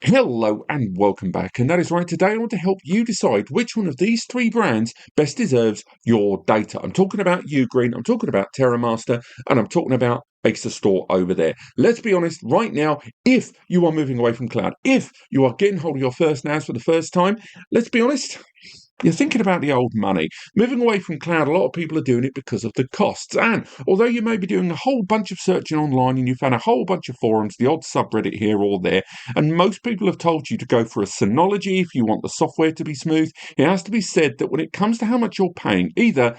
Hello and welcome back, and that is right. Today I want to help you decide which one of these three brands best deserves your data. I'm talking about Ugreen, I'm talking about Terramaster, and I'm talking about Asustor over there. Let's be honest, right now, if you are moving away from cloud, if you are getting hold of your first NAS for the first time, let's be honest, you're thinking about the old money. Moving away from cloud, a lot of people are doing it because of the costs. And although you may be doing a whole bunch of searching online and you found a whole bunch of forums, the odd subreddit here or there, and most people have told you to go for a Synology if you want the software to be smooth, it has to be said that when it comes to how much you're paying, either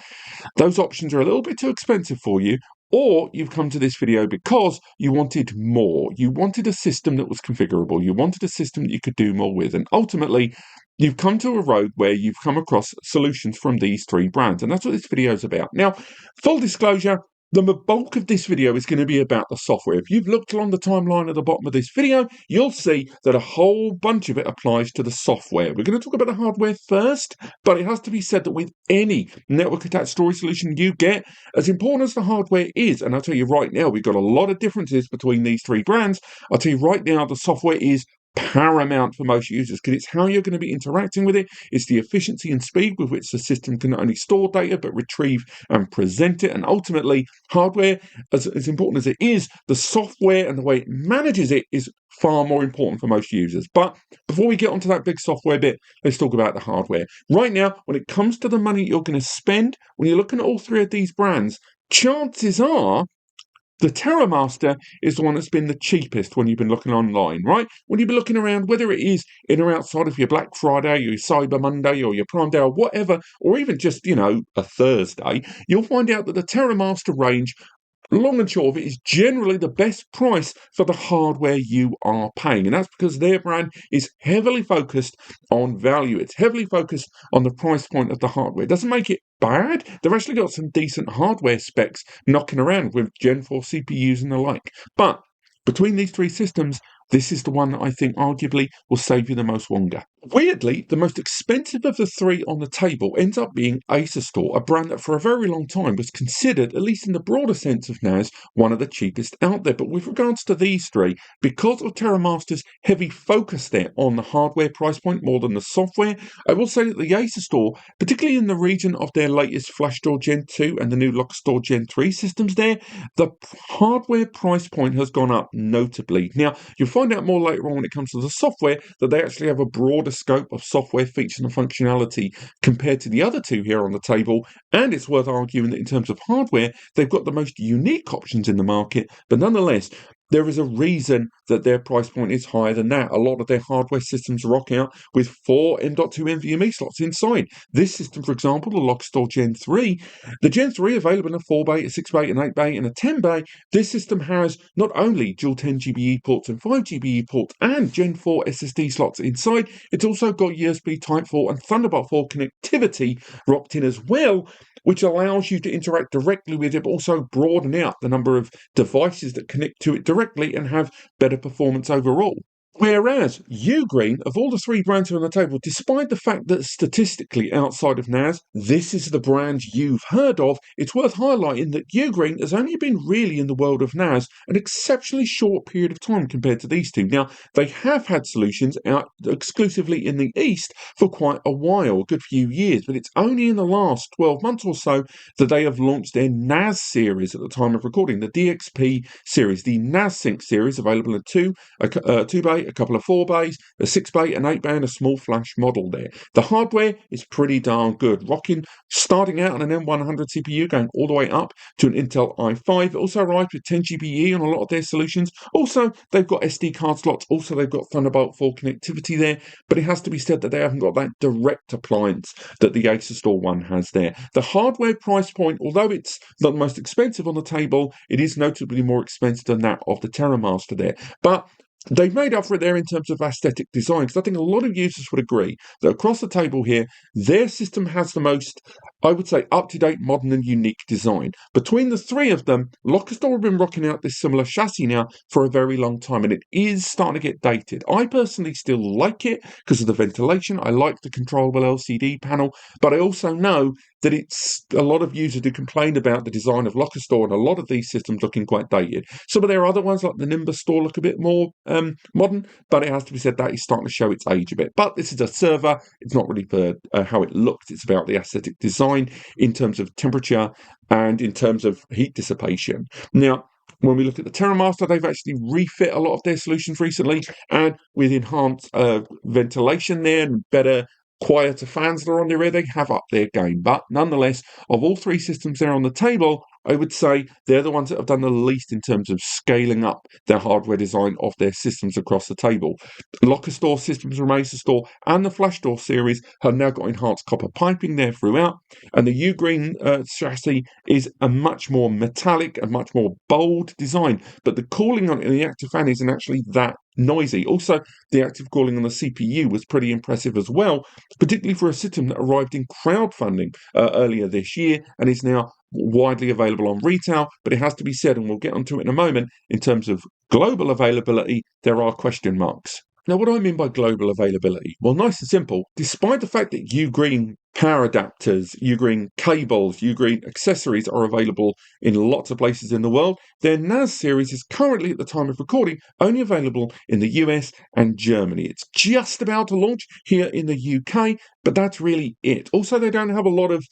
those options are a little bit too expensive for you, or you've come to this video because you wanted more. You wanted a system that was configurable. You wanted a system that you could do more with. And ultimately, you've come to a road where you've come across solutions from these three brands. And that's what this video is about. Now, full disclosure, the bulk of this video is going to be about the software. If you've looked along the timeline at the bottom of this video, you'll see that a whole bunch of it applies to the software. We're going to talk about the hardware first, but it has to be said that with any network attached storage solution you get, as important as the hardware is, and I'll tell you right now, we've got a lot of differences between these three brands. I'll tell you right now, the software is paramount for most users because it's how you're going to be interacting with it. It's the efficiency and speed with which the system can not only store data but retrieve and present it. And ultimately, hardware, as important as it is, the software and the way it manages it is far more important for most users. But before we get onto that big software bit, let's talk about the hardware. Right now, when it comes to the money you're going to spend, when you're looking at all three of these brands, chances are the Terramaster is the one that's been the cheapest when you've been looking online, right? When you've been looking around, whether it is in or outside of your Black Friday, your Cyber Monday, or your Prime Day, or whatever, or even just, a Thursday, you'll find out that the Terramaster range, long and short of it, is generally the best price for the hardware you are paying. And that's because their brand is heavily focused on value. It's heavily focused on the price point of the hardware. It doesn't make it bad. They've actually got some decent hardware specs knocking around with Gen 4 CPUs and the like. But between these three systems, this is the one that I think arguably will save you the most wonder. Weirdly, the most expensive of the three on the table ends up being Asustor, a brand that for a very long time was considered, at least in the broader sense of NAS, one of the cheapest out there. But with regards to these three, because of Terramaster's heavy focus there on the hardware price point more than the software, I will say that the Asustor, particularly in the region of their latest FlashStore Gen 2 and the new LockStore Gen 3 systems there, the hardware price point has gone up notably. Now, you'll find out more later on when it comes to the software that they actually have a broader scope of software features and functionality compared to the other two here on the table, and it's worth arguing that in terms of hardware, they've got the most unique options in the market, but nonetheless, there is a reason that their price point is higher than that. A lot of their hardware systems rock out with 4 M.2 NVMe slots inside. This system, for example, the LockStore Gen 3, the Gen 3 available in a 4-bay, a 6-bay, an 8-bay, and a 10-bay. This system has not only dual 10 GBE ports and 5 GBE ports and Gen 4 SSD slots inside, it's also got USB Type 4 and Thunderbolt 4 connectivity rocked in as well, which allows you to interact directly with it, but also broaden out the number of devices that connect to it directly and have better performance overall. Whereas Ugreen, of all the three brands on the table, despite the fact that statistically outside of NAS, this is the brand you've heard of, it's worth highlighting that Ugreen has only been really in the world of NAS an exceptionally short period of time compared to these two. Now, they have had solutions out exclusively in the East for quite a while, a good few years, but it's only in the last 12 months or so that they have launched their NAS series at the time of recording, the DXP series, the NAS Sync series, available in two-bay, a couple of 4-bays, a 6-bay, an 8-bay, and a small flash model there. The hardware is pretty darn good, starting out on an M100 CPU, going all the way up to an Intel i5. It also arrives with 10 GBE on a lot of their solutions. Also, they've got SD card slots. Also, they've got Thunderbolt 4 connectivity there, but it has to be said that they haven't got that direct appliance that the Asustor one has there. The hardware price point, although it's not the most expensive on the table, it is notably more expensive than that of the Terramaster there. But they've made up for it there in terms of aesthetic design, because I think a lot of users would agree that across the table here, their system has the most I would say up-to-date, modern and unique design. Between the three of them, Lockastor have been rocking out this similar chassis now for a very long time, and it is starting to get dated. I personally still like it because of the ventilation. I like the controllable LCD panel, but I also know that it's a lot of users who complain about the design of Lockastor and a lot of these systems looking quite dated. Some of their other ones, like the Nimbus Store, look a bit more modern, but it has to be said that is starting to show its age a bit. But this is a server. It's not really for how it looks. It's about the aesthetic design in terms of temperature and in terms of heat dissipation. Now, when we look at the Terramaster, they've actually refit a lot of their solutions recently, and with enhanced ventilation there and better quieter fans that are on their rear, they have upped their game. But nonetheless, of all three systems there on the table, I would say they're the ones that have done the least in terms of scaling up their hardware design of their systems across the table. Lockastor systems from Asustor and the Flashdoor series have now got enhanced copper piping there throughout, and the Ugreen chassis is a much more metallic and much more bold design, but the cooling on it in the active fan isn't actually that noisy. Also, the active cooling on the CPU was pretty impressive as well, particularly for a system that arrived in crowdfunding earlier this year and is now widely available on retail. But it has to be said, and we'll get onto it in a moment, in terms of global availability, there are question marks. Now, what do I mean by global availability? Well, nice and simple. Despite the fact that Ugreen power adapters, Ugreen cables, Ugreen accessories are available in lots of places in the world, their NAS series is currently, at the time of recording, only available in the US and Germany. It's just about to launch here in the UK, but that's really it. Also, they don't have a lot of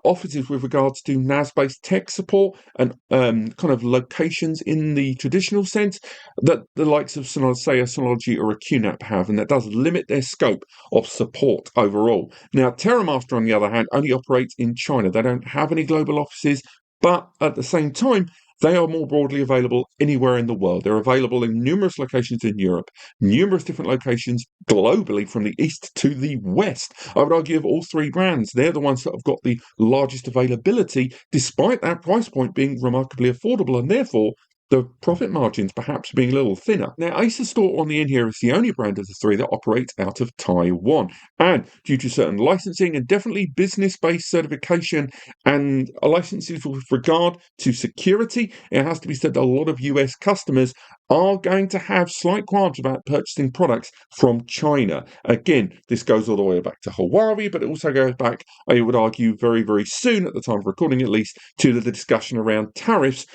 offices with regards to NAS-based tech support and kind of locations in the traditional sense that the likes of, say, a Synology or a QNAP have, and that does limit their scope of support overall. Now, Terramaster, on the other hand, only operates in China. They don't have any global offices, but at the same time, they are more broadly available anywhere in the world. They're available in numerous locations in Europe, numerous different locations globally from the east to the west. I would argue of all three brands, they're the ones that have got the largest availability, despite that price point being remarkably affordable, and therefore the profit margins perhaps being a little thinner. Now, Asustor on the end here is the only brand of the three that operates out of Taiwan. And due to certain licensing and definitely business-based certification and licenses with regard to security, it has to be said that a lot of US customers are going to have slight qualms about purchasing products from China. Again, this goes all the way back to Huawei, but it also goes back, I would argue, very, very soon, at the time of recording at least, to the discussion around tariffs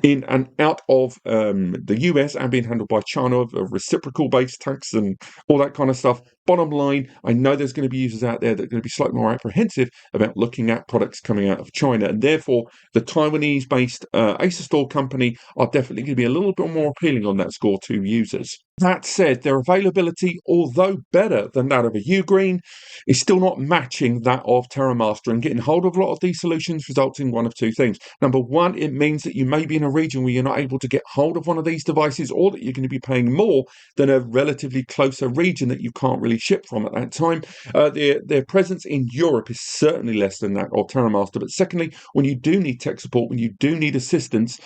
in and out of the US and being handled by China, of reciprocal based tax and all that kind of stuff. Bottom line, I know there's going to be users out there that are going to be slightly more apprehensive about looking at products coming out of China, and therefore the Taiwanese-based Asustor company are definitely going to be a little bit more appealing on that score to users. That said, their availability, although better than that of a Ugreen, is still not matching that of Terramaster, and getting hold of a lot of these solutions results in one of two things. Number one, it means that you may be in a region where you're not able to get hold of one of these devices, or that you're going to be paying more than a relatively closer region that you can't really ship from at that time. Their presence in Europe is certainly less than that of Terramaster. But secondly, when you do need tech support, when you do need assistance,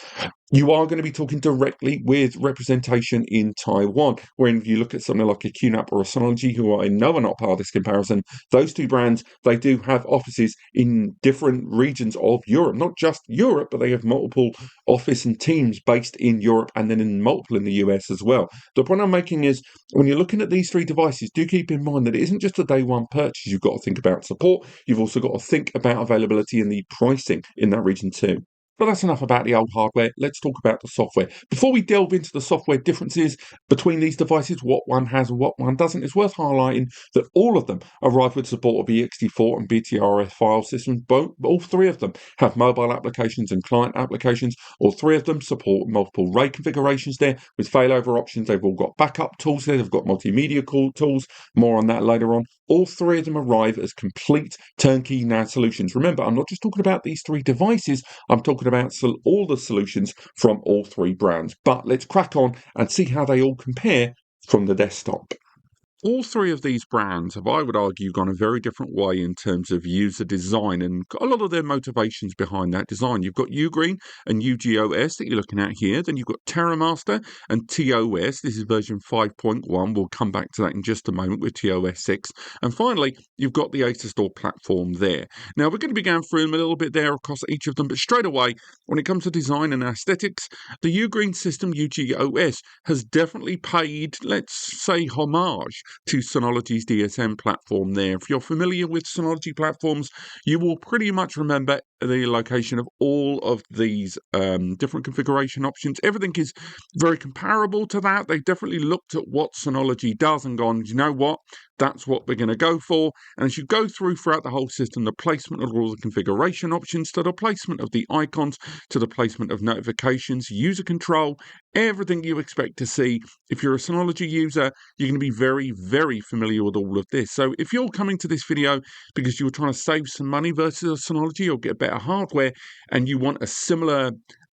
you are going to be talking directly with representation in Taiwan. When you look at something like a QNAP or a Synology, who I know are not part of this comparison, those two brands, they do have offices in different regions of Europe. Not just Europe, but they have multiple office and teams based in Europe and then in multiple in the US as well. The point I'm making is, when you're looking at these three devices, do keep in mind that it isn't just a day one purchase. You've got to think about support. You've also got to think about availability and the pricing in that region too. But that's enough about the old hardware. Let's talk about the software. Before we delve into the software differences between these devices, what one has and what one doesn't, it's worth highlighting that all of them arrive with support of ext4 and BTRF file systems. All three of them have mobile applications and client applications. All three of them support multiple RAID configurations there with failover options. They've all got backup tools there. They've got multimedia tools. More on that later on. All three of them arrive as complete turnkey NAS solutions. Remember, I'm not just talking about these three devices. I'm talking about all the solutions from all three brands. But let's crack on and see how they all compare from the desktop. all three of these brands have, I would argue, gone a very different way in terms of user design and a lot of their motivations behind that design. You've got Ugreen and UGOS that you're looking at here. Then you've got Terramaster and TOS. This is version 5.1. We'll come back to that in just a moment with TOS 6. And finally, you've got the Asustor platform there. Now, we're going to be going through them a little bit there across each of them, but straight away, when it comes to design and aesthetics, the Ugreen system, UGOS, has definitely paid, let's say, homage to Synology's DSM platform there. If you're familiar with Synology platforms, you will pretty much remember the location of all of these different configuration options. Everything is very comparable to that. They've definitely looked at what Synology does and gone, you know what, that's what we're going to go for. And as you go throughout the whole system, the placement of all the configuration options, to the placement of the icons, to the placement of notifications, user control, everything you expect to see. If you're a Synology user, you're going to be very, very familiar with all of this. So if you're coming to this video because you're trying to save some money versus a Synology or get better hardware, and you want a similar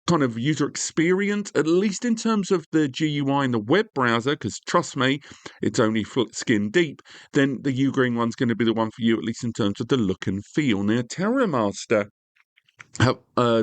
kind of user experience, at least in terms of the GUI in the web browser, because trust me, it's only skin deep, then the Ugreen one's going to be the one for you, at least in terms of the look and feel. Now, Terramaster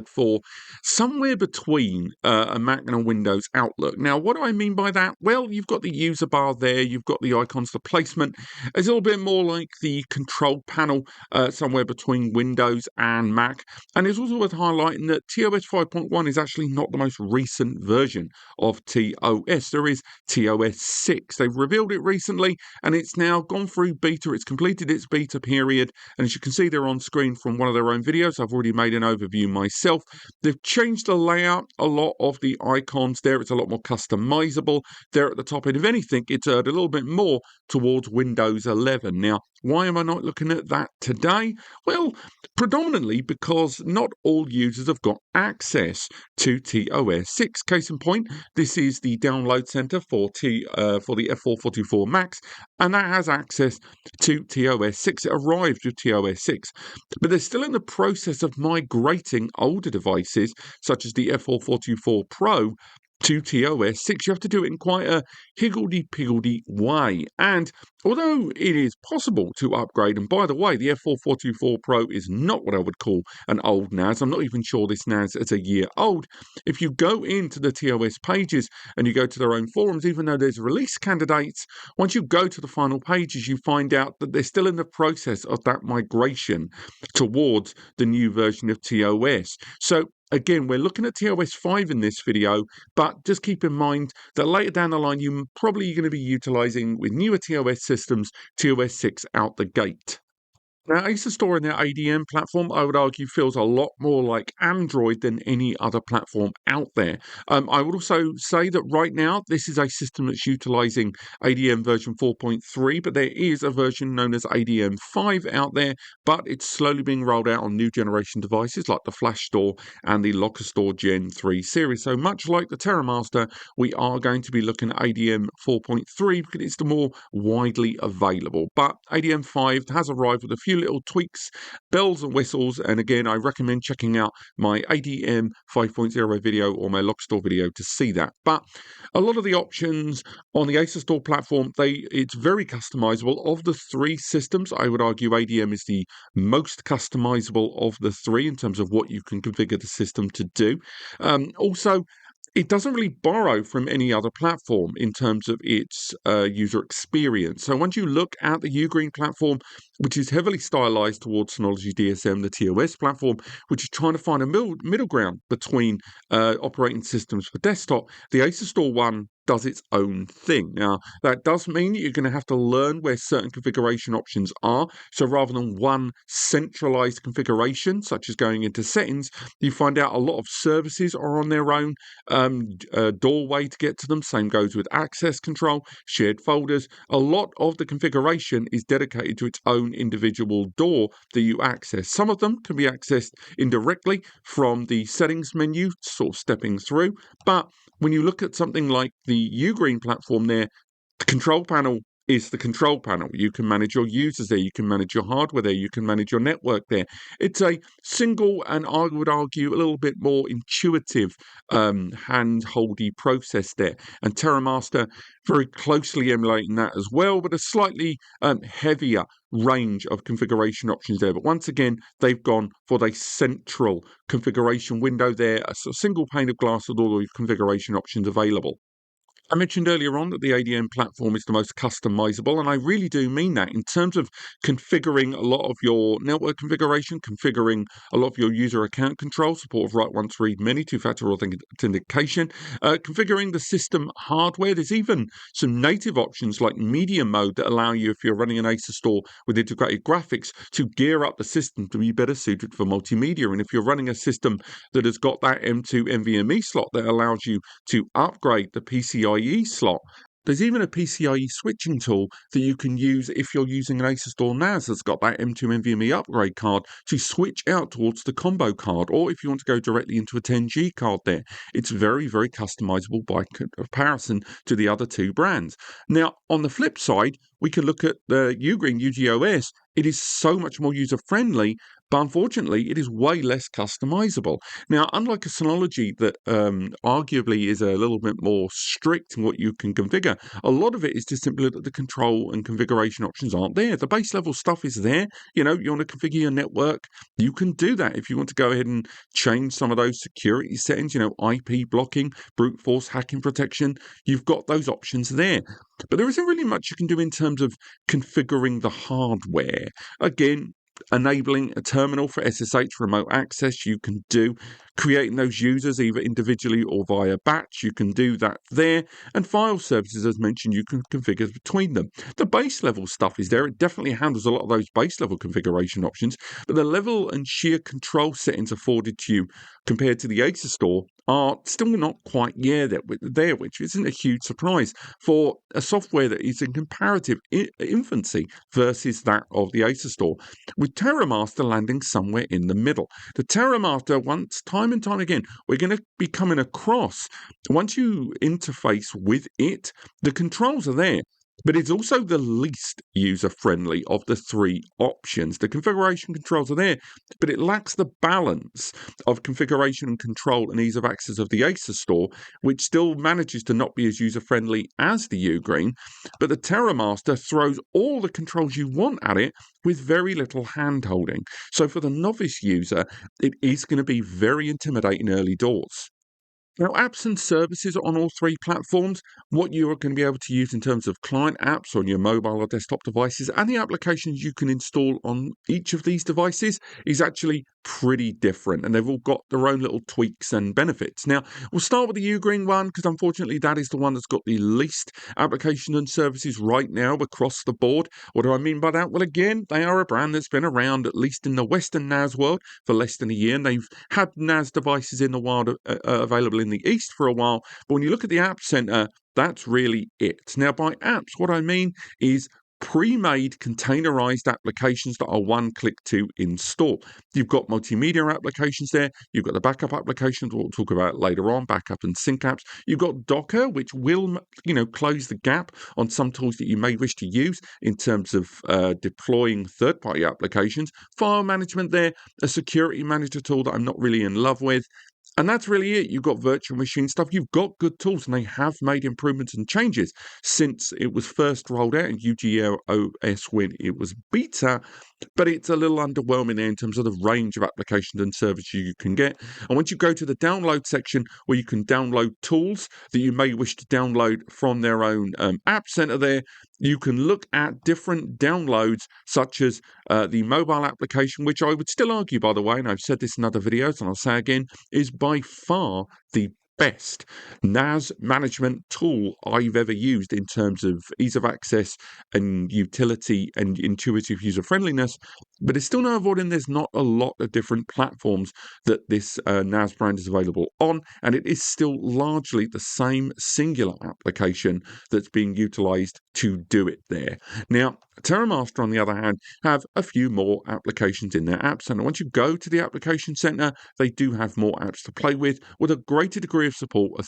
for somewhere between a Mac and a Windows Outlook. Now, what do I mean by that? Well, you've got the user bar there, you've got the icons, the placement. It's a little bit more like the control panel somewhere between Windows and Mac. And it's also worth highlighting that TOS 5.1 is actually not the most recent version of TOS. There is TOS 6. They've revealed it recently, and it's now gone through beta. It's completed its beta period. And as you can see, they're on screen from one of their own videos. I've already made an overview myself. They've changed the layout, a lot of the icons there. It's a lot more customizable there at the top. And if anything, it's a little bit more towards Windows 11. Now, why am I not looking at that today? Well, predominantly because not all users have got access to TOS 6. Case in point, this is the download center for the F444 Max, and that has access to TOS 6. It arrived with TOS 6, but they're still in the process of migrating older devices, such as the F444 Pro, to TOS 6. You have to do it in quite a higgledy-piggledy way. And although it is possible to upgrade, and by the way, the F444 Pro is not what I would call an old NAS. I'm not even sure this NAS is a year old. If you go into the TOS pages and you go to their own forums, even though there's release candidates, once you go to the final pages, you find out that they're still in the process of that migration towards the new version of TOS. So again, we're looking at TOS 5 in this video, but just keep in mind that later down the line, you're probably going to be utilizing, with newer TOS systems, TOS 6 out the gate. Now, Asustor and their ADM platform, I would argue, feels a lot more like Android than any other platform out there. I would also say that right now, this is a system that's utilizing ADM version 4.3, but there is a version known as ADM 5 out there, but it's slowly being rolled out on new generation devices like the Flash Store and the Locker Gen 3 series. So much like the Terramaster, we are going to be looking at ADM 4.3 because it's the more widely available. But ADM 5 has arrived with a few little tweaks, bells and whistles, and again, I recommend checking out my ADM 5.0 video or my Lockstore video to see that. But a lot of the options on the Asustor platform, it's very customizable. Of the three systems, I would argue ADM is the most customizable of the three in terms of what you can configure the system to do. Also, it doesn't really borrow from any other platform in terms of its user experience. So once you look at the Ugreen platform, which is heavily stylized towards Synology DSM, the TOS platform, which is trying to find a middle ground between operating systems for desktop, the Asustor one does its own thing. Now, that does mean that you're going to have to learn where certain configuration options are. So rather than one centralized configuration, such as going into settings, you find out a lot of services are on their own doorway to get to them. Same goes with access control, shared folders. A lot of the configuration is dedicated to its own individual door that you access. Some of them can be accessed indirectly from the settings menu, sort of stepping through. But when you look at something like the Ugreen platform there, the control panel is the control panel. You can manage your users there, you can manage your hardware there, you can manage your network there. It's a single and I would argue a little bit more intuitive hand-holdy process there. And Terramaster very closely emulating that as well, but a slightly heavier range of configuration options there. But once again, they've gone for the central configuration window there, a single pane of glass with all the configuration options available. I mentioned earlier on that the ADM platform is the most customizable, and I really do mean that in terms of configuring a lot of your network configuration, configuring a lot of your user account control, support of write once, read many, two-factor authentication, configuring the system hardware. There's even some native options like media mode that allow you, if you're running an Asustor with integrated graphics, to gear up the system to be better suited for multimedia. And if you're running a system that has got that M2 NVMe slot that allows you to upgrade the PCIe slot. There's even a PCIe switching tool that you can use if you're using an Asustor NAS that's got that M2 NVMe upgrade card to switch out towards the combo card, or if you want to go directly into a 10G card there. It's very, very customizable by comparison to the other two brands. Now, on the flip side, we can look at the Ugreen UGOS. It is so much more user-friendly, but unfortunately, it is way less customizable. Now, unlike a Synology that arguably is a little bit more strict in what you can configure, a lot of it is just simply that the control and configuration options aren't there. The base level stuff is there. You know, you want to configure your network, you can do that. If you want to go ahead and change some of those security settings, you know, IP blocking, brute force hacking protection, you've got those options there. But there isn't really much you can do in terms of configuring the hardware. Again, enabling a terminal for SSH remote access, you can do. Creating those users either individually or via batch, you can do that there. And file services, as mentioned, you can configure between them. The base level stuff is there. It definitely handles a lot of those base level configuration options, but the level and sheer control settings afforded to you compared to the Asustor are still not quite there, which isn't a huge surprise for a software that is in comparative infancy versus that of the Asustor, with Terramaster landing somewhere in the middle. The Terramaster, once time and time again, we're going to be coming across, once you interface with it, the controls are there. But it's also the least user-friendly of the three options. The configuration controls are there, but it lacks the balance of configuration and control and ease of access of the Asustor, which still manages to not be as user-friendly as the Ugreen. But the Terramaster throws all the controls you want at it with very little hand-holding. So for the novice user, it is going to be very intimidating early doors. Now, apps and services on all three platforms, what you are going to be able to use in terms of client apps on your mobile or desktop devices and the applications you can install on each of these devices is actually pretty different, and they've all got their own little tweaks and benefits. Now, we'll start with the Ugreen one because unfortunately that is the one that's got the least applications and services right now across the board. What do I mean by that? Well, again, they are a brand that's been around, at least in the Western NAS world, for less than a year, and they've had NAS devices in the wild available in the East for a while. But when you look at the App Center, that's really it. Now, by apps, what I mean is pre-made containerized applications that are one click to install. You've got multimedia applications there. You've got the backup applications we'll talk about later on, backup and sync apps. You've got Docker, which will, close the gap on some tools that you may wish to use in terms of deploying third-party applications. File management there, a security manager tool that I'm not really in love with. And that's really it. You've got virtual machine stuff. You've got good tools, and they have made improvements and changes since it was first rolled out in UGOS when it was beta. But it's a little underwhelming there in terms of the range of applications and services you can get. And once you go to the download section where you can download tools that you may wish to download from their own app center there, you can look at different downloads such as the mobile application, which I would still argue, by the way, and I've said this in other videos and I'll say again, is by far the best NAS management tool I've ever used in terms of ease of access and utility and intuitive user friendliness. But it's still no avoiding there's not a lot of different platforms that this NAS brand is available on, and it is still largely the same singular application that's being utilized to do it there. Now, Terramaster, on the other hand, have a few more applications in their app center. Once you go to the application center, they do have more apps to play with a greater degree of support of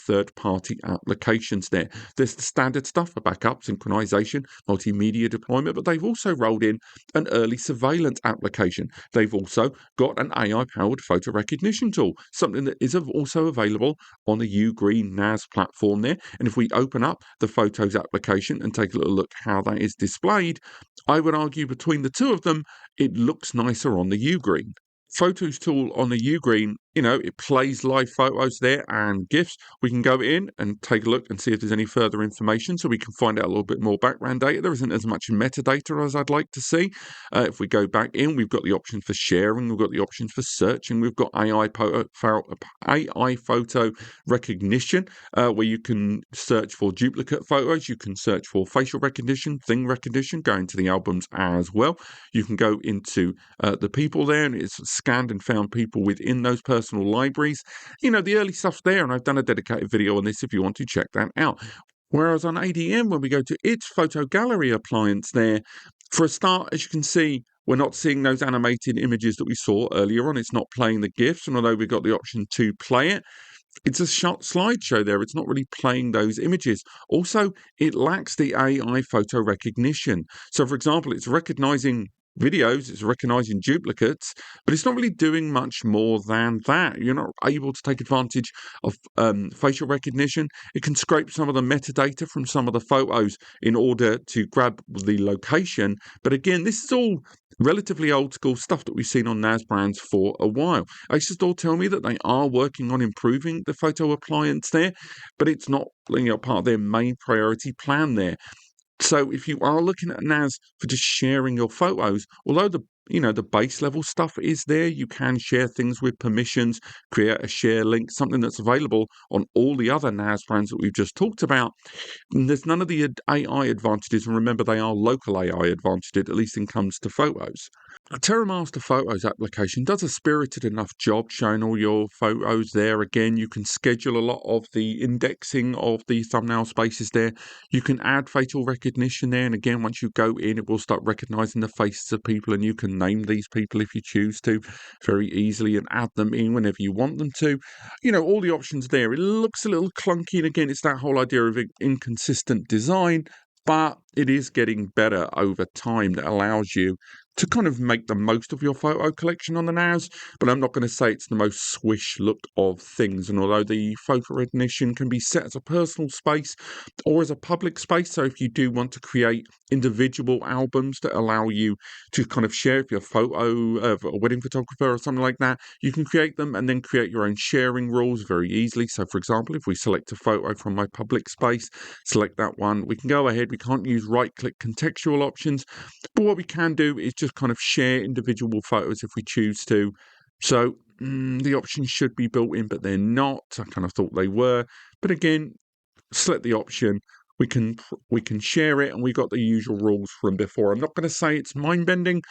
third-party applications there. There's the standard stuff for backup, synchronization, multimedia deployment, but they've also rolled in an early surveillance application. They've also got an AI-powered photo recognition tool, something that is also available on the Ugreen NAS platform there. And if we open up the Photos application and take a little look how that is displayed, I would argue between the two of them, it looks nicer on the Ugreen. Photos tool on the Ugreen, it plays live photos there and GIFs. We can go in and take a look and see if there's any further information so we can find out a little bit more background data. There isn't as much metadata as I'd like to see. If we go back in, we've got the options for sharing, we've got the options for searching, we've got AI photo recognition, where you can search for duplicate photos, you can search for facial recognition, thing recognition, go into the albums as well. You can go into the people there, and it's scanned and found people within those personal libraries. The early stuff's there, and I've done a dedicated video on this if you want to check that out. Whereas on ADM, when we go to its photo gallery appliance there, for a start, as you can see, we're not seeing those animated images that we saw earlier on. It's not playing the GIFs, and although we've got the option to play it, it's a short slideshow there. It's not really playing those images. Also, it lacks the AI photo recognition. So, for example, it's recognizing videos, it's recognizing duplicates, but it's not really doing much more than that. You're not able to take advantage of facial recognition. It can scrape some of the metadata from some of the photos in order to grab the location. But again, this is all relatively old school stuff that we've seen on NAS brands for a while. Asustor tell me that they are working on improving the photo appliance there, but it's not part of their main priority plan there. So if you are looking at NAS for just sharing your photos, although the base level stuff is there, you can share things with permissions, create a share link, something that's available on all the other NAS brands that we've just talked about. And there's none of the AI advantages, and remember, they are local AI advantages, at least in comes to photos. A Terramaster Photos application does a spirited enough job showing all your photos there. Again, you can schedule a lot of the indexing of the thumbnail spaces there. You can add facial recognition there, and again, once you go in, it will start recognizing the faces of people, and you can name these people if you choose to very easily and add them in whenever you want them to. All the options there. It looks a little clunky, and again, it's that whole idea of inconsistent design, but it is getting better over time. That allows you to kind of make the most of your photo collection on the NAS, but I'm not going to say it's the most swish look of things. And although the photo recognition can be set as a personal space or as a public space, so if you do want to create individual albums that allow you to kind of share, if you're a photo of a wedding photographer or something like that, you can create them and then create your own sharing rules very easily. So for example, if we select a photo from my public space, select that one, we can go ahead. We can't use right-click contextual options, but what we can do is just kind of share individual photos if we choose to. So the options should be built in, but they're not. I kind of thought they were. But again, select the option. We can share it, and we got the usual rules from before. I'm not going to say it's mind-bending.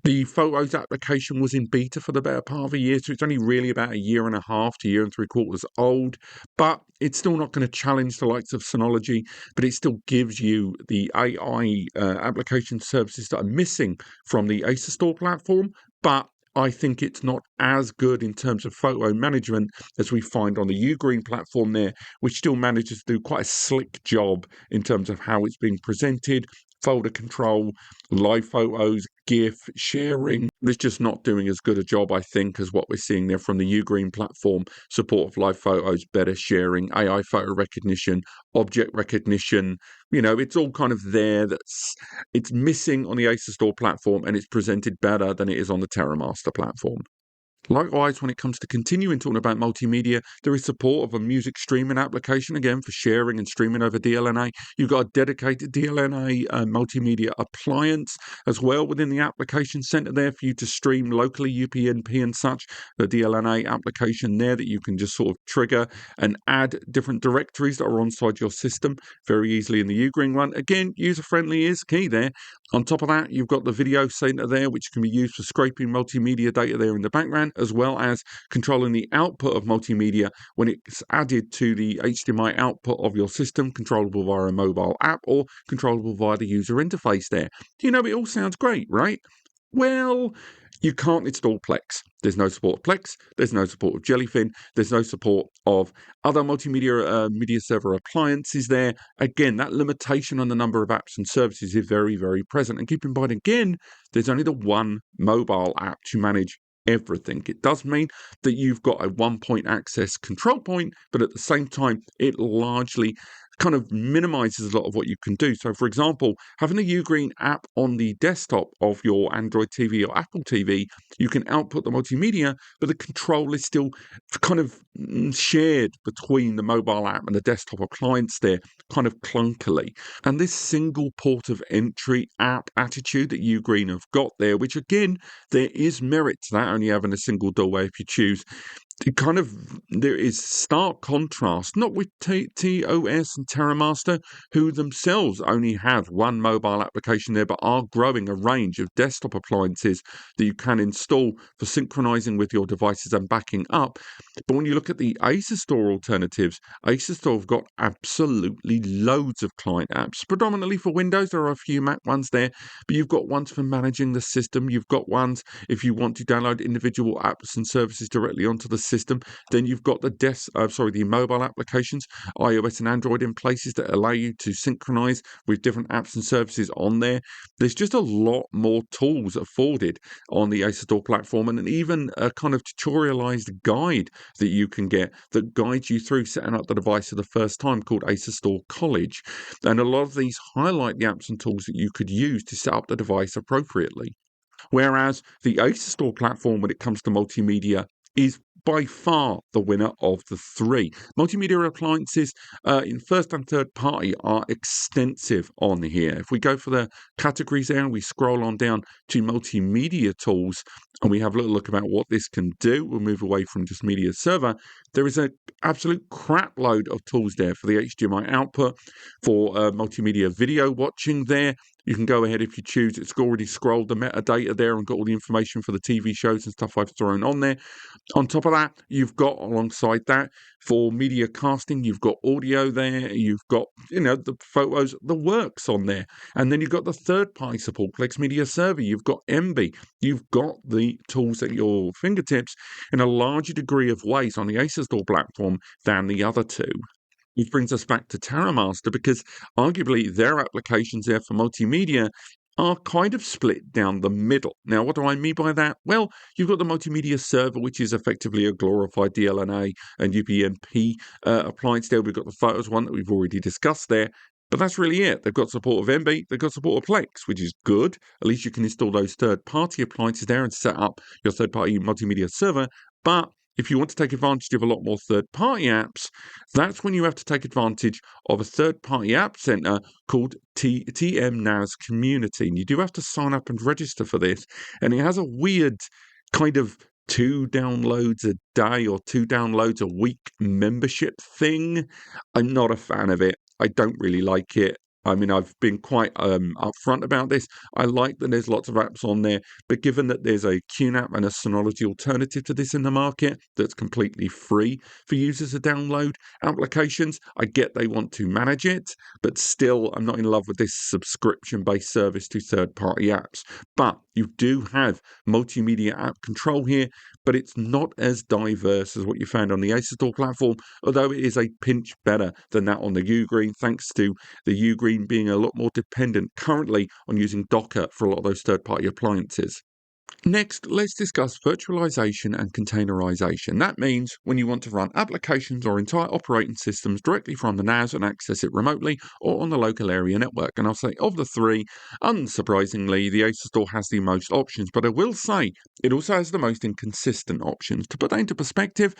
The Photos application was in beta for the better part of a year, so it's only really about a year and a half to a year and 3/4 old. But it's still not going to challenge the likes of Synology, but it still gives you the AI application services that are missing from the Asustor platform. But I think it's not as good in terms of photo management as we find on the Ugreen platform there, which still manages to do quite a slick job in terms of how it's being presented, folder control, live photos, GIF, sharing. It's just not doing as good a job, I think, as what we're seeing there from the Ugreen platform. Support of live photos, better sharing, AI photo recognition, object recognition. It's all kind of there. It's missing on the Asustor platform, and it's presented better than it is on the Terramaster platform. Likewise, when it comes to continuing talking about multimedia, there is support of a music streaming application, again, for sharing and streaming over DLNA. You've got a dedicated DLNA multimedia appliance as well within the application center there for you to stream locally, UPnP and such. The DLNA application there that you can just sort of trigger and add different directories that are inside your system very easily in the Ugreen one. Again, user-friendly is key there. On top of that, you've got the video center there, which can be used for scraping multimedia data there in the background, as well as controlling the output of multimedia when it's added to the HDMI output of your system, controllable via a mobile app or controllable via the user interface there. It all sounds great, right? Well, you can't install Plex. There's no support of Plex. There's no support of Jellyfin. There's no support of other multimedia media server appliances there. Again, that limitation on the number of apps and services is very, very present. And keep in mind, again, there's only the one mobile app to manage everything. It does mean that you've got a one-point access control point, but at the same time, it largely kind of minimizes a lot of what you can do. So, for example, having a Ugreen app on the desktop of your Android TV or Apple TV, you can output the multimedia, but the control is still kind of shared between the mobile app and the desktop appliance there, kind of clunkily. And this single port of entry app attitude that Ugreen have got there, which again, there is merit to that, only having a single doorway if you choose. There is stark contrast, not with TOS and Terramaster, who themselves only have one mobile application there, but are growing a range of desktop appliances that you can install for synchronizing with your devices and backing up. But when you look at the Asustor alternatives, Asustor have got absolutely loads of client apps, predominantly for Windows. There are a few Mac ones there, but you've got ones for managing the system. You've got ones if you want to download individual apps and services directly onto the system. Then you've got the mobile applications, iOS and Android in places that allow you to synchronize with different apps and services on there. There's just a lot more tools afforded on the Asustor platform, and even a kind of tutorialized guide that you can get that guides you through setting up the device for the first time, called Asustor College. And a lot of these highlight the apps and tools that you could use to set up the device appropriately. Whereas the Asustor platform, when it comes to multimedia, is by far the winner of the three. Multimedia appliances in first and third party are extensive on here. If we go for the categories there and we scroll on down to multimedia tools and we have a little look about what this can do, we'll move away from just media server. There is an absolute crap load of tools there for the HDMI output, for multimedia video watching there. You can go ahead if you choose. It's already scrolled the metadata there and got all the information for the TV shows and stuff I've thrown on there. On top of that, you've got alongside that for media casting, you've got audio there, you've got, the photos, the works on there. And then you've got the third party support, Plex Media Server, you've got MB, you've got the tools at your fingertips in a larger degree of ways on the Asustor platform than the other two. Which brings us back to Terramaster, because arguably their applications there for multimedia are kind of split down the middle. Now, what do I mean by that? Well, you've got the multimedia server, which is effectively a glorified DLNA and UPnP appliance there. We've got the photos one that we've already discussed there. But that's really it. They've got support of MB, they've got support of Plex, which is good. At least you can install those third-party appliances there and set up your third-party multimedia server. But if you want to take advantage of a lot more third-party apps, that's when you have to take advantage of a third-party app center called TM-NAS Community. And you do have to sign up and register for this. And it has a weird kind of 2 downloads a day or 2 downloads a week membership thing. I'm not a fan of it. I don't really like it. I mean, I've been quite upfront about this. I like that there's lots of apps on there, but given that there's a QNAP and a Synology alternative to this in the market that's completely free for users to download applications, I get they want to manage it, but still, I'm not in love with this subscription-based service to third-party apps. But you do have multimedia app control here, but it's not as diverse as what you found on the Asustor platform, although it is a pinch better than that on the Ugreen, thanks to the Ugreen being a lot more dependent currently on using Docker for a lot of those third-party appliances. Next, let's discuss virtualization and containerization. That means when you want to run applications or entire operating systems directly from the NAS and access it remotely or on the local area network. And I'll say of the three, unsurprisingly, the Asustor has the most options, but I will say it also has the most inconsistent options. To put that into perspective,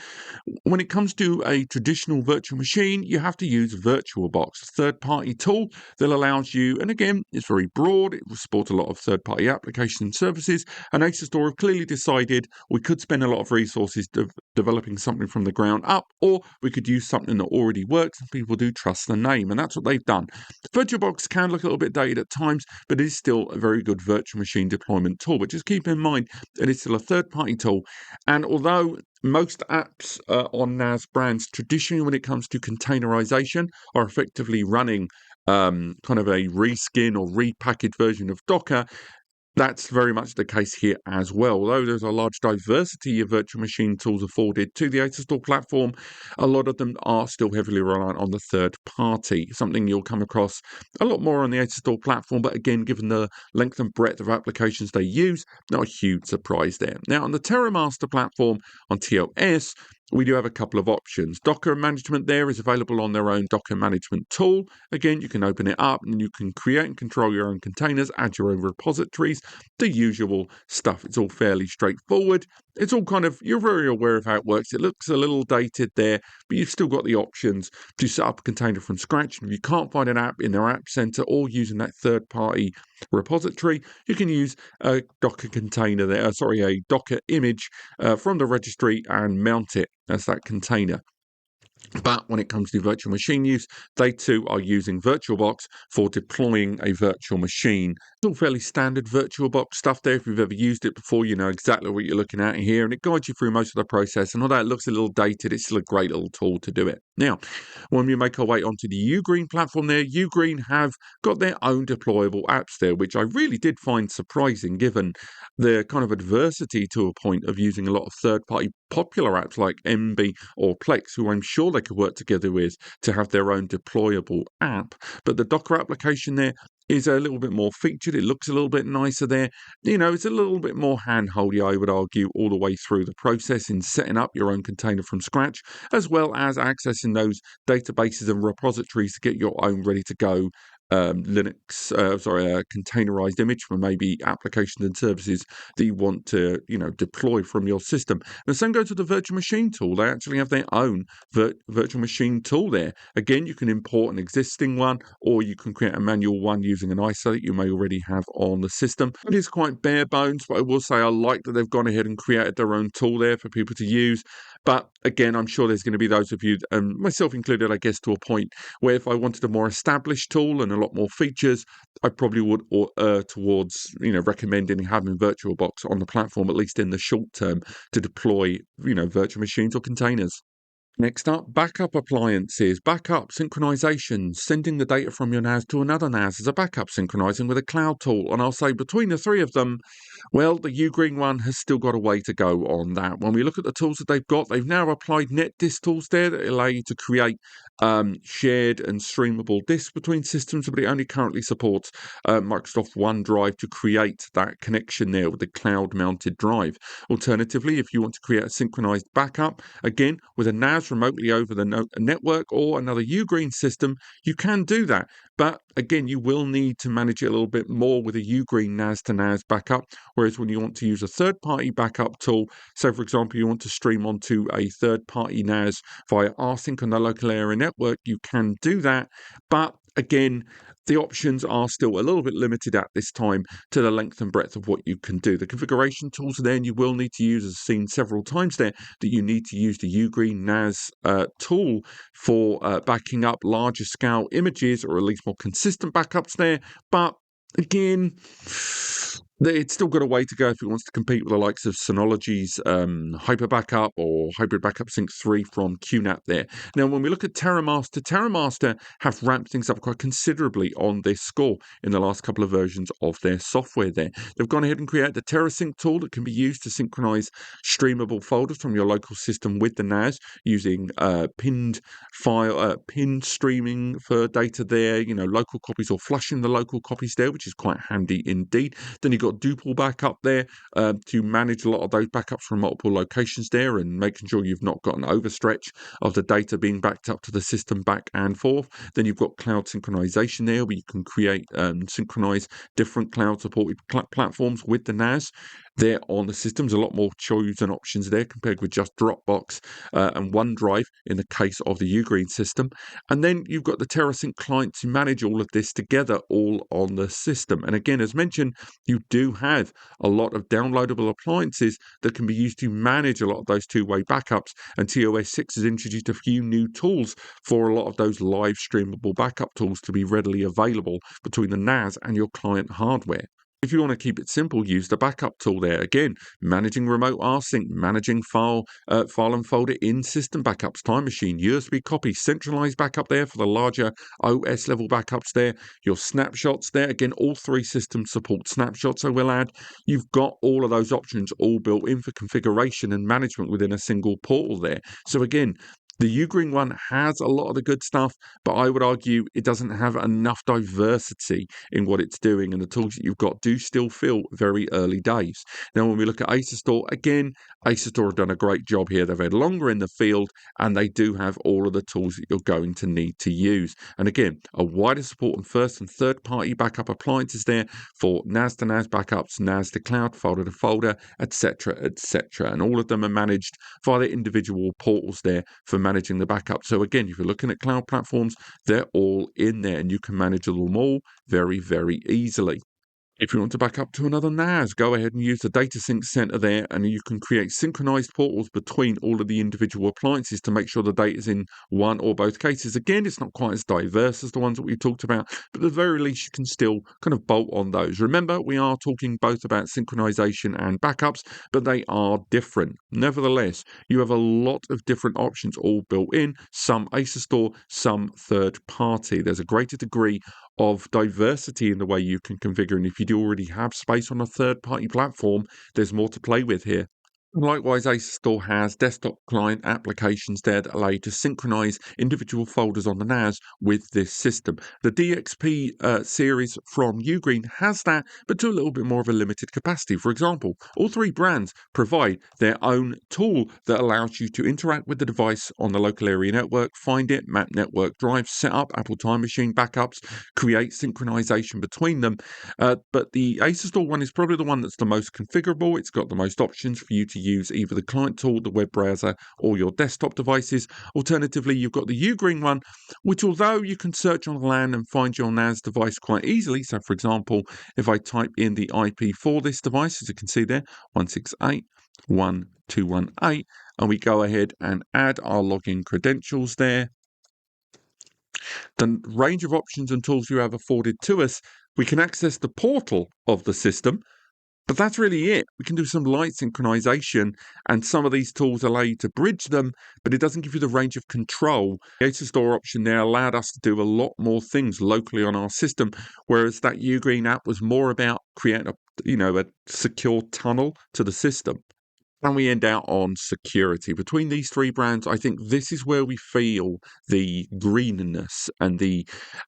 when it comes to a traditional virtual machine, you have to use VirtualBox, a third-party tool that allows you, and again, it's very broad, it supports a lot of third-party application services, and And Asustor have clearly decided we could spend a lot of resources developing something from the ground up, or we could use something that already works and people do trust the name, and that's what they've done. VirtualBox can look a little bit dated at times, but it is still a very good virtual machine deployment tool. But just keep in mind that it's still a third-party tool, and although most apps on NAS brands, traditionally when it comes to containerization, are effectively running kind of a reskin or repackaged version of Docker, that's very much the case here as well. Although there's a large diversity of virtual machine tools afforded to the Asustor platform, a lot of them are still heavily reliant on the third party, something you'll come across a lot more on the Asustor platform, but again, given the length and breadth of applications they use, not a huge surprise there. Now, on the Terramaster platform on TOS, we do have a couple of options. Docker management there is available on their own Docker management tool. Again, you can open it up and you can create and control your own containers, add your own repositories, the usual stuff. It's all fairly straightforward. It's all kind of, you're very aware of how it works. It looks a little dated there, but you've still got the options to set up a container from scratch. And if you can't find an app in their app center or using that third-party repository, you can use a Docker container there, a Docker image from the registry and mount it as that container. But when it comes to virtual machine use, they too are using VirtualBox for deploying a virtual machine. It's all fairly standard VirtualBox stuff there. If you've ever used it before, you know exactly what you're looking at here, and it guides you through most of the process. And although it looks a little dated, it's still a great little tool to do it. Now, when we make our way onto the Ugreen platform there, Ugreen have got their own deployable apps there, which I really did find surprising given the kind of adversity to a point of using a lot of third-party popular apps like MB or Plex, who I'm sure they could work together with to have their own deployable app. But the Docker application there is a little bit more featured. It looks a little bit nicer there. You know, it's a little bit more hand-holdy, I would argue, all the way through the process in setting up your own container from scratch, as well as accessing those databases and repositories to get your own ready-to-go containerized image for maybe applications and services that you want to, deploy from your system. And the same goes with the virtual machine tool. They actually have their own virtual machine tool there. Again, you can import an existing one, or you can create a manual one using an ISO that you may already have on the system. It is quite bare bones, but I will say I like that they've gone ahead and created their own tool there for people to use. But again, I'm sure there's going to be those of you, and myself included, I guess, to a point where if I wanted a more established tool and a lot more features, I probably would err towards, recommending having VirtualBox on the platform, at least in the short term, to deploy, virtual machines or containers. Next up, backup appliances, backup, synchronization, sending the data from your NAS to another NAS as a backup, synchronizing with a cloud tool. And I'll say between the three of them, well, the Ugreen one has still got a way to go on that. When we look at the tools that they've now applied NetDisk tools there that allow you to create shared and streamable disks between systems, but it only currently supports Microsoft OneDrive to create that connection there with the cloud-mounted drive. Alternatively, if you want to create a synchronized backup, again, with a NAS remotely over the network or another Ugreen system, you can do that. But again, you will need to manage it a little bit more with a Ugreen NAS to NAS backup. Whereas when you want to use a third-party backup tool, so for example, you want to stream onto a third-party NAS via rsync on the local area network, you can do that. But again, the options are still a little bit limited at this time to the length and breadth of what you can do. The configuration tools are there, and you will need to use, as seen several times there, that you need to use the Ugreen NAS tool for backing up larger scale images, or at least more consistent backups there. But again, it's still got a way to go if it wants to compete with the likes of Synology's Hyper Backup or Hybrid Backup Sync 3 from QNAP there. Now, when we look at Terramaster have ramped things up quite considerably on this score in the last couple of versions of their software there. They've gone ahead and created the TerraSync tool that can be used to synchronize streamable folders from your local system with the NAS using pinned streaming for data there, local copies or flushing the local copies there, which is quite handy indeed. Then you've got Duple backup there to manage a lot of those backups from multiple locations there and making sure you've not got an overstretch of the data being backed up to the system back and forth. Then you've got cloud synchronization there where you can create synchronize different cloud supported platforms with the NAS. there on the system. There's a lot more choice and options there compared with just Dropbox and OneDrive in the case of the Ugreen system. And then you've got the TerraSync client to manage all of this together all on the system. And again, as mentioned, you do have a lot of downloadable appliances that can be used to manage a lot of those two-way backups. And TOS 6 has introduced a few new tools for a lot of those live streamable backup tools to be readily available between the NAS and your client hardware. If you want to keep it simple, use the backup tool there. Again, managing remote rsync, managing file and folder in system backups, time machine, USB copy, centralized backup there for the larger OS level backups there. Your snapshots there. Again, all three systems support snapshots, I will add. You've got all of those options all built in for configuration and management within a single portal there. So again, the Ugreen one has a lot of the good stuff, but I would argue it doesn't have enough diversity in what it's doing, and the tools that you've got do still feel very early days. Now, when we look at Asustor, again, Asustor have done a great job here. They've had longer in the field, and they do have all of the tools that you're going to need to use. And again, a wider support on first and third party backup appliances there for NAS to NAS backups, NAS to cloud, folder to folder, etc., etc. And all of them are managed via the individual portals there for managing the backup. So again, if you're looking at cloud platforms, they're all in there and you can manage them all very, very easily. If you want to back up to another NAS, go ahead and use the Data Sync Center there, and you can create synchronized portals between all of the individual appliances to make sure the data is in one or both cases. Again, it's not quite as diverse as the ones that we talked about, but at the very least, you can still kind of bolt on those. Remember, we are talking both about synchronization and backups, but they are different. Nevertheless, you have a lot of different options all built in, some Asustor, some third party. There's a greater degree of diversity in the way you can configure. And if you do already have space on a third-party platform, there's more to play with here. Likewise, Asustor has desktop client applications there that allow you to synchronize individual folders on the NAS with this system. The DXP series from Ugreen has that, but to a little bit more of a limited capacity. For example, all three brands provide their own tool that allows you to interact with the device on the local area network, find it, map network drive, set up Apple Time Machine backups, create synchronization between them. But the Asustor one is probably the one that's the most configurable. It's got the most options for you to use either the client tool, the web browser, or your desktop devices. Alternatively, you've got the Ugreen one, which although you can search on LAN and find your NAS device quite easily, so for example, if I type in the IP for this device, as you can see there, 168.1.218, and we go ahead and add our login credentials there, the range of options and tools you have afforded to us, we can access the portal of the system. But that's really it. We can do some light synchronization, and some of these tools allow you to bridge them, but it doesn't give you the range of control. The Asustor option there allowed us to do a lot more things locally on our system, whereas that Ugreen app was more about creating a secure tunnel to the system. And we end out on security. Between these three brands, I think this is where we feel the greenness and the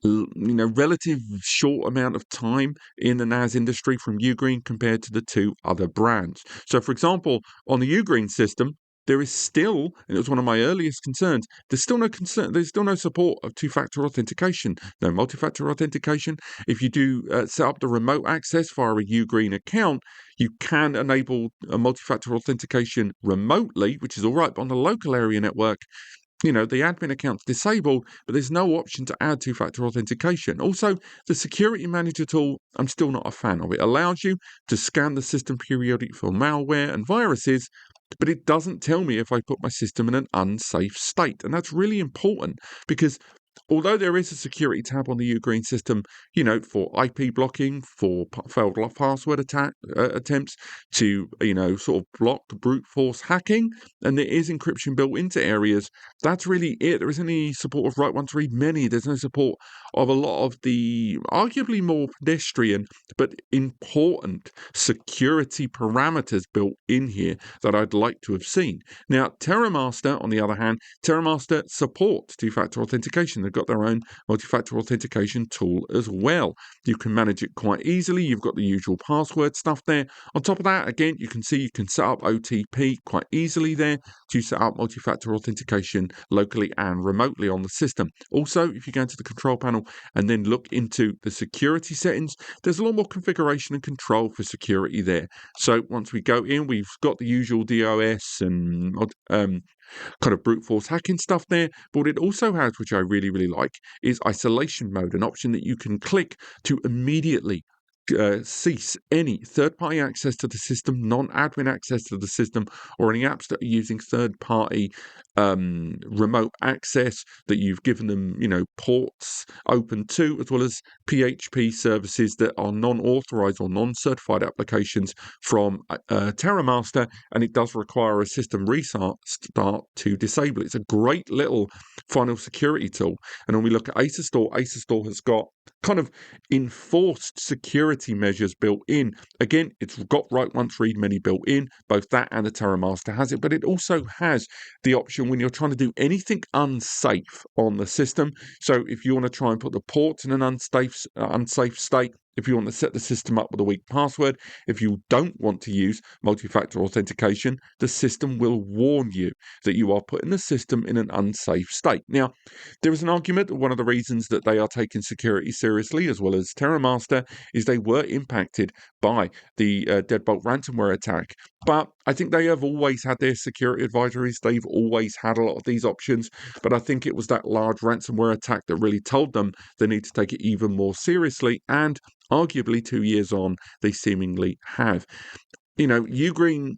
relative short amount of time in the NAS industry from Ugreen compared to the two other brands. So, for example, on the Ugreen system, there is still, and it was one of my earliest concerns, there's still no support of two-factor authentication, no multi-factor authentication. If you do set up the remote access via a Ugreen account, you can enable a multi-factor authentication remotely, which is all right, but on the local area network, the admin account's disabled, but there's no option to add two-factor authentication. Also, the security manager tool, I'm still not a fan of. It allows you to scan the system periodically for malware and viruses, but it doesn't tell me if I put my system in an unsafe state. And that's really important because although there is a security tab on the Ugreen system, for IP blocking, for failed password attempts, to, sort of block brute force hacking, and there is encryption built into areas, that's really it. There isn't any support of write once, read many. There's no support of a lot of the arguably more pedestrian but important security parameters built in here that I'd like to have seen. Now, Terramaster, on the other hand, Terramaster supports two-factor authentication. they've got their own multi-factor authentication tool as well. You can manage it quite easily. You've got the usual password stuff there. On top of that, again, you can see you can set up OTP quite easily there to set up multi-factor authentication locally and remotely on the system. Also, if you go into the control panel and then look into the security settings, there's a lot more configuration and control for security there. So once we go in, we've got the usual DOS and kind of brute force hacking stuff there. But what it also has, which I really, really like, is isolation mode, an option that you can click to immediately cease any third-party access to the system, non-admin access to the system, or any apps that are using third-party remote access that you've given them, ports open to, as well as PHP services that are non-authorized or non-certified applications from Terramaster, and it does require a system restart to disable it. It's a great little final security tool. And when we look at Asustor has got kind of enforced security measures built in. Again, it's got write once, read many built in. Both that and the Terramaster has it, but it also has the option when you're trying to do anything unsafe on the system. So if you want to try and put the ports in an unsafe state, if you want to set the system up with a weak password, if you don't want to use multi-factor authentication, the system will warn you that you are putting the system in an unsafe state. Now, there is an argument that one of the reasons that they are taking security seriously, as well as Terramaster, is they were impacted by the Deadbolt ransomware attack. But I think they have always had their security advisories. They've always had a lot of these options. But I think it was that large ransomware attack that really told them they need to take it even more seriously. And arguably 2 years on, they seemingly have. Ugreen,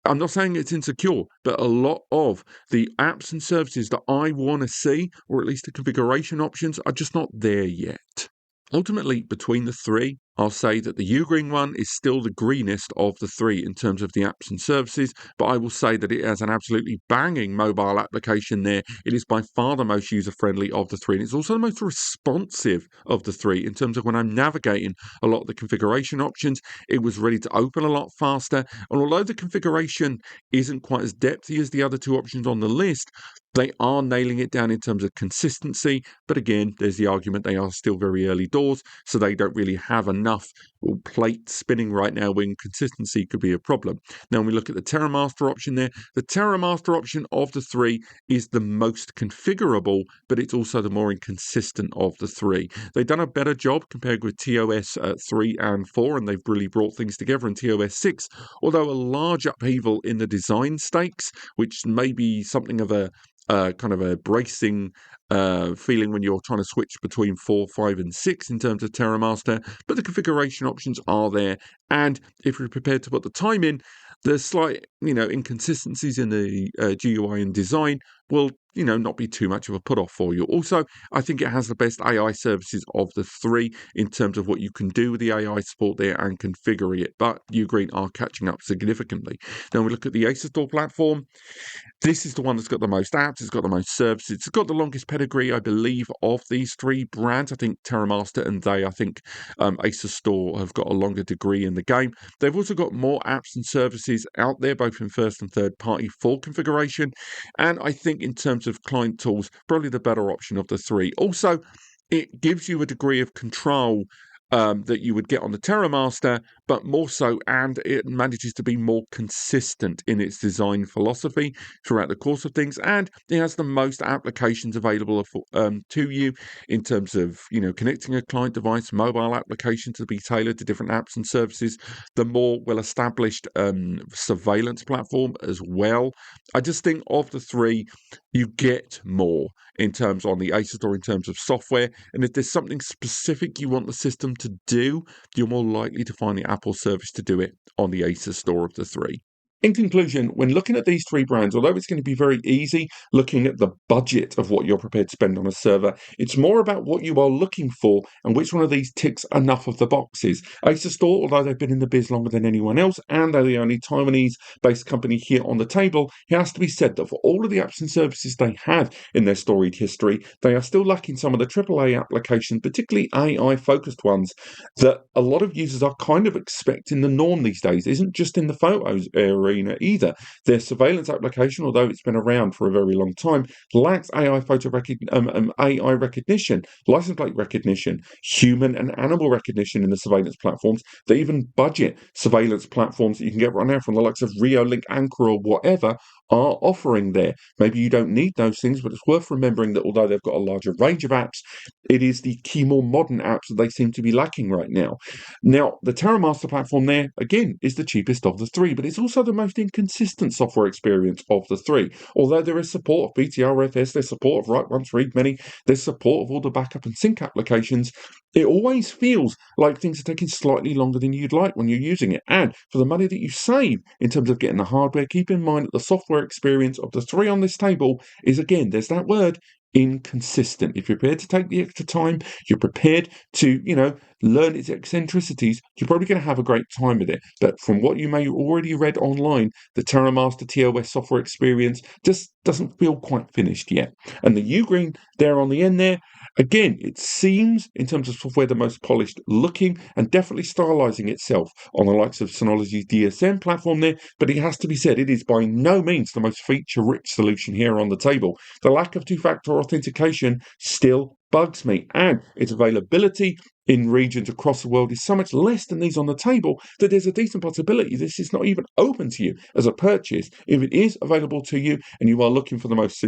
I'm not saying it's insecure, but a lot of the apps and services that I want to see, or at least the configuration options, are just not there yet. Ultimately, between the three, I'll say that the Ugreen one is still the greenest of the three in terms of the apps and services, but I will say that it has an absolutely banging mobile application there. It is by far the most user-friendly of the three, and it's also the most responsive of the three in terms of when I'm navigating a lot of the configuration options. It was ready to open a lot faster, and although the configuration isn't quite as depthy as the other two options on the list, they are nailing it down in terms of consistency, but again, there's the argument they are still very early doors, so they don't really have enough plates spinning right now when consistency could be a problem. Now, when we look at the Terramaster option there, the Terramaster option of the three is the most configurable, but it's also the more inconsistent of the three. They've done a better job compared with TOS 3 and 4, and they've really brought things together in TOS 6, although a large upheaval in the design stakes, which may be something of a kind of a bracing feeling when you're trying to switch between 4, 5, and 6 in terms of Terramaster, but the configuration options are there, and if you're prepared to put the time in, the slight, inconsistencies in the GUI and design will, not be too much of a put-off for you. Also, I think it has the best AI services of the three in terms of what you can do with the AI support there and configuring it, but Ugreen are catching up significantly. Then we look at the Asustor platform. This is the one that's got the most apps, it's got the most services, it's got the longest pedigree, I believe, of these three brands. I think Terramaster and Asustor have got a longer degree in the game. They've also got more apps and services out there, both in first and third party for configuration. And I think in terms of client tools, probably the better option of the three. Also, it gives you a degree of control that you would get on the Terramaster, but more so, and it manages to be more consistent in its design philosophy throughout the course of things, and it has the most applications available to you in terms of, connecting a client device, mobile applications to be tailored to different apps and services, the more well-established surveillance platform as well. I just think of the three, you get more in terms on the Asustor in terms of software, and if there's something specific you want the system to do, you're more likely to find the Apple service to do it on the Asustor of the three. In conclusion, when looking at these three brands, although it's going to be very easy looking at the budget of what you're prepared to spend on a server, it's more about what you are looking for and which one of these ticks enough of the boxes. Asustor, although they've been in the biz longer than anyone else, and they're the only Taiwanese-based company here on the table, it has to be said that for all of the apps and services they have in their storied history, they are still lacking some of the AAA applications, particularly AI-focused ones, that a lot of users are kind of expecting the norm these days. It isn't just in the photos area, arena either. Their surveillance application, although it's been around for a very long time, lacks AI AI recognition, license plate recognition, human and animal recognition in the surveillance platforms. They even budget surveillance platforms that you can get right now from the likes of Reolink, Anchor, or whatever are offering there. Maybe you don't need those things, but it's worth remembering that although they've got a larger range of apps, it is the key more modern apps that they seem to be lacking right now. Now, the Terramaster platform there, again, is the cheapest of the three, but it's also the most inconsistent software experience of the three. Although there is support of BTRFS, there's support of write once, read many, there's support of all the backup and sync applications, it always feels like things are taking slightly longer than you'd like when you're using it. And for the money that you save in terms of getting the hardware, keep in mind that the software experience of the three on this table is, again, there's that word, inconsistent. If you're prepared to take the extra time, you're prepared to, learn its eccentricities, you're probably going to have a great time with it. But from what you may already read online, the Terramaster TOS software experience just doesn't feel quite finished yet. And the Ugreen there on the end there, again, it seems, in terms of software, the most polished looking and definitely stylizing itself on the likes of Synology's DSM platform there, but it has to be said, it is by no means the most feature-rich solution here on the table. The lack of two-factor authentication still bugs me, and its availability in regions across the world is so much less than these on the table that there's a decent possibility this is not even open to you as a purchase. If it is available to you and you are looking for the most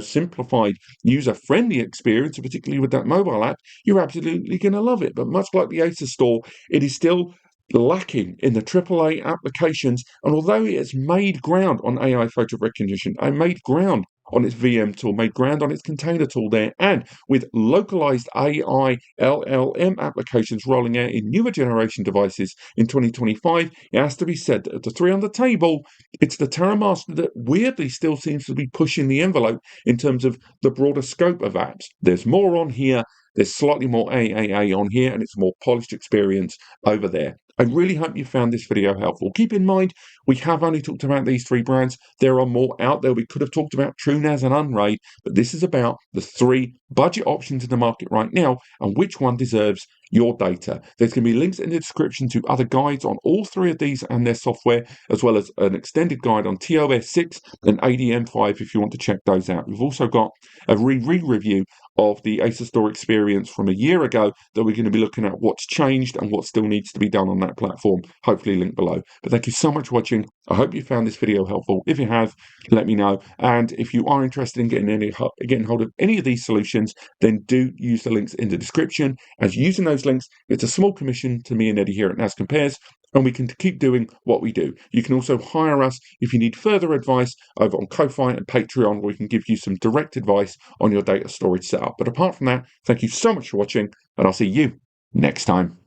simplified, user-friendly experience, particularly with that mobile app, you're absolutely going to love it. But much like the Asustor, it is still lacking in the AAA applications, and although it has made ground on AI photo recognition, and made ground on its VM tool, made ground on its container tool there, and with localized AI LLM applications rolling out in newer generation devices in 2025, it has to be said that of the three on the table, it's the Terramaster that weirdly still seems to be pushing the envelope in terms of the broader scope of apps. There's more on here, there's slightly more AAA on here, and it's a more polished experience over there. I really hope you found this video helpful. Keep in mind, we have only talked about these three brands. There are more out there. We could have talked about TrueNAS and Unraid, but this is about the three budget options in the market right now and which one deserves your data. There's going to be links in the description to other guides on all three of these and their software, as well as an extended guide on TOS 6 and ADM5 if you want to check those out. We've also got a re-review of the Asustor experience from a year ago that we're going to be looking at what's changed and what still needs to be done on that platform, hopefully linked below. But thank you so much for watching. I hope you found this video helpful. If you have, let me know. And if you are interested in getting hold of any of these solutions, then do use the links in the description. As using those links, it's a small commission to me and Eddie here at NASCompares, and we can keep doing what we do. You can also hire us if you need further advice over on Ko-Fi and Patreon, where we can give you some direct advice on your data storage setup. But apart from that, thank you so much for watching, and I'll see you next time.